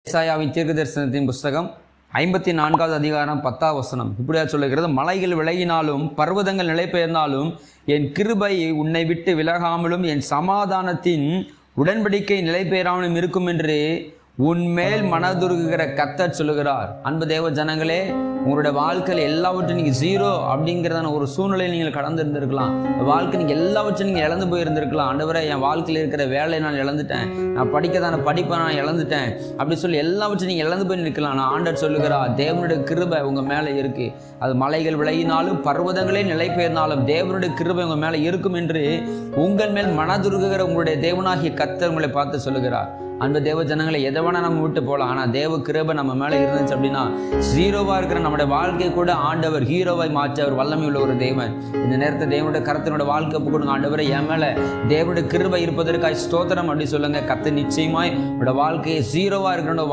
ஏசாயாவின் தீர்க்கதரிசனத்தின் புஸ்தகம் 54வது அதிகாரம் 10வது வசனம் இப்படியா சொல்லுகிறது. மலைகள் விலகினாலும் பர்வதங்கள் நிலை பெயர்ந்தாலும் என் கிருபை உன்னை விட்டு விலகாமலும் என் சமாதானத்தின் உடன்படிக்கை நிலை பெயராமலும் இருக்கும் என்று உன்மேல் மனதுருகுகிற கர்த்தர் சொல்லுகிறார். அன்பு தேவ ஜனங்களே, உங்களுடைய வாழ்க்கையில் எல்லாவற்றையும் நீங்கள் ஜீரோ அப்படிங்கிறதான ஒரு சூழ்நிலையில் நீங்கள் கடந்து இருந்திருக்கலாம். வாழ்க்கை நீங்கள் எல்லாவற்றையும் நீங்கள் இழந்து போயிருந்திருக்கலாம். ஆண்டவரே, என் வாழ்க்கையில் இருக்கிற வேலையை நான் இழந்துட்டேன், நான் படிக்கதான படிப்பை நான் இழந்துட்டேன் அப்படி சொல்லி எல்லாவற்றையும் நீங்கள் இழந்து போய் நிற்கலாம். நான் ஆண்டவர் சொல்லுகிறார், தேவனுடைய கிருபை உங்கள் மேலே இருக்கு. அது மலைகள் விலகினாலும் பர்வதங்களே நிலை பெயர்ந்தாலும் தேவனுடைய கிருபை உங்கள் மேலே இருக்கும் என்று உங்கள் மேல் மனதுருகுகிற உங்களுடைய தேவனாகிய கர்த்தர் உங்களை பார்த்து சொல்லுகிறார். அன்பு தேவ ஜனங்களை, எதை வேணா நம்ம விட்டு போகலாம், ஆனால் தேவ கிருபை நம்ம மேலே இருந்துச்சு அப்படின்னா ஜீரோவாக இருக்கிற நம்முடைய வாழ்க்கையை கூட ஆண்டவர் ஹீரோவாய் மாற்ற அவர் வல்லமை உள்ள ஒரு தேவன். இந்த நேரத்தை தேவனுடைய கர்த்தனுடைய வாழ்க்கை கொடுங்க. ஆண்டவரை, என் மேலே தேவனுடைய கிருபை இருப்பதற்காக ஸ்தோத்திரம் அப்படி சொல்லுங்க. கர்த்தர் நிச்சயமாய் உங்களோட வாழ்க்கையை ஜீரோவாக இருக்கிற